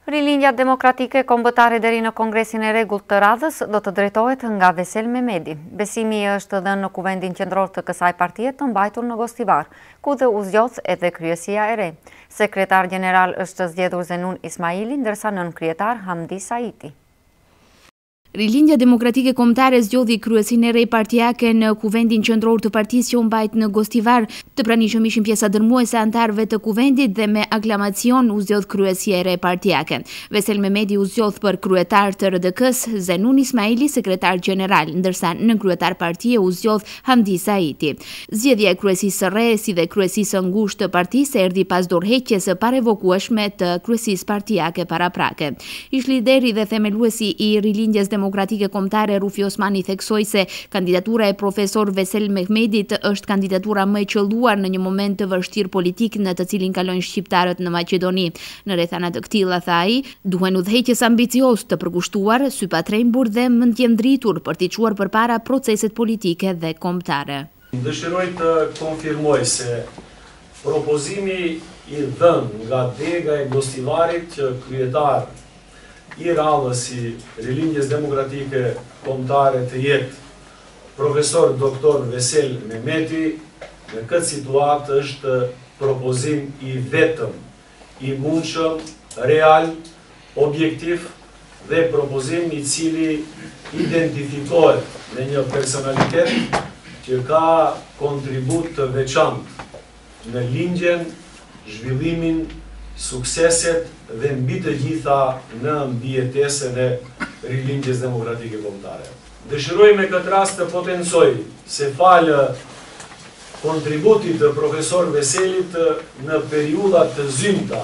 Rilindja Demokratike Kombëtare deri në Kongresin e Rregullt të radhës do të drejtohet nga Vesel Mehmeti. Besimi është dhënë në kuvendin qendror të kësaj partie të mbajtur në Gostivar, ku dhe u zgjodh edhe kryesia e re. Sekretar general është zgjedhur Zenun Ismaili, ndërsa nën-kryetar Hamdi Saiti. Rilindja Demokratike Kombëtare zgjodhi kryesinë e re partijake në kuvendin qendror të partisë që u mbajt në Gostivar. Të pranishëm ishin pjesa dërmuese antarëve të kuvendit dhe me aklamacion u zgjodh kryesia e re partijake. Vesel Mehmeti u zgjodh për kryetar të RDK-s, Zenun Ismaili sekretar general, ndërsa nën kryetar partie u zgjodh Hamdi Saiti. Zgjedhja e kryesisë së re si dhe kryesisë së ngushtë të partisë erdhi pas dorëheqjes së parevokueshme të kryesisë partijake paraprake. Ish lideri dhe themeluesi i Rilindjes Demokratike Kombëtare Rufi Osmani theksoi se kandidatura e profesor Vesel Mehmetit është kandidatura më e qelluar në një moment të vështirë politik në të cilin kalojnë shqiptarët në Maqedoni. Në rrethana të këtilla, tha ai, duhen udhëheqjes ambicioz të përkushtuar, sy pa trembur dhe mendjendritur për t'i çuar përpara proceset politike dhe kombëtare. Dëshiroj të konfirmoj se propozimi i dhënë nga dega e Gostivarit që kryetar i radhës si Rilindjes Demokratike Kombëtare të jetë profesor doktor Vesel Mehmeti, në këtë situatë është propozim i vetëm, i mundshëm, real, objektiv dhe propozim i cili identifikohet në një personalitet që ka kontribut të veçantë në lindjen, zhvillimin, sukseset dhe mbi të gjitha në mbijetesën e Rilindjes Demokratike Kombëtare. Dëshiroj me këtë rast të potencoj se falë kontributit të profesor Veselit në periudat të zymta,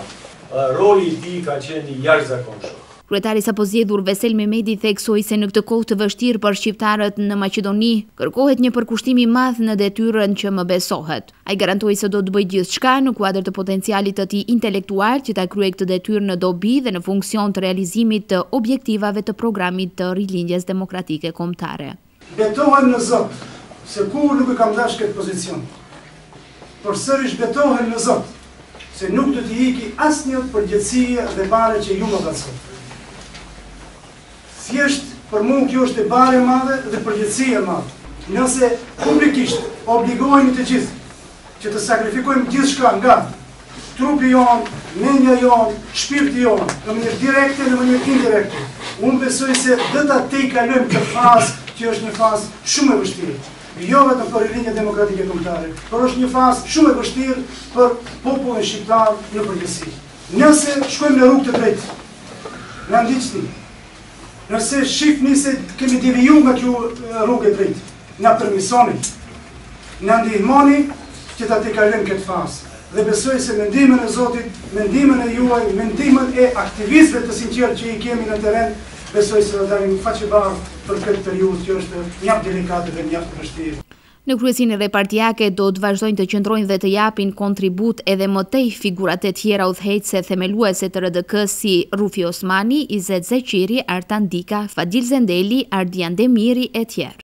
roli i tij ka qenë i jashtëzakonshëm. Kryetari sapo zgjedhur Vesel Mehmeti theksoi se në këtë kohë të vështirë për shqiptarët në Maqedoni kërkohet një përkushtim i madh në detyrën që më besohet. Ai garantoi se do të bëjë gjithçka në kuadër të potencialit të tij intelektual që ta kryejë këtë detyrë në dobi dhe në funksion të realizimit të objektivave të programit të Rilindjes Demokratike Kombëtare. Betohen në Zot, se kur nuk e kam dashur këtë pozicion. Përsërish betohen në Zot, se nuk do t'i iki asnjë përgjegjësi dhe bare që ju më vlerësoni. Thjesht për mua kjo është e bare e madhe dhe përgjegjësi e madhe. Nëse publikisht obligohemi të gjithë që të sakrifikojmë gjithçka nga trupi jon, mendja jon, shpirti jon, në mënyrë direkte, në mënyrë indirekte, unë besoj se do ta tejkalojmë këtë fazë që është një fazë shumë e vështirë. Jo vetëm për Rilindjen Demokratike Kombëtare, por është një fazë shumë e vështirë për popullin shqiptar në përgjithësi. Nëse shkojmë në rrugë të drejtë, na ndiqni. Nëse shihni se kemi deviju nga kjo rrugë e drejtë, na permisoni, na ndihmoni që ta tejkalojmë këtë fazë. Dhe besoj se me ndihmën e Zotit, me ndihmën e juaj, me ndihmën e aktivistëve të sinqertë që i kemi në terren, besoj se do dalim faqe bardhë për këtë periudhë që është mjaft delikate dhe mjaft vështirë. Në kryesinë e re partijake do të vazhdojnë të qëndrojnë dhe të japin kontribut edhe më tej figurat e tjera udhëheqëse themeluese të RDK-s si Rufi Osmani, Izet Zeqiri, Artan Dika, Fadil Zendeli, Ardian Demiri e tjerë.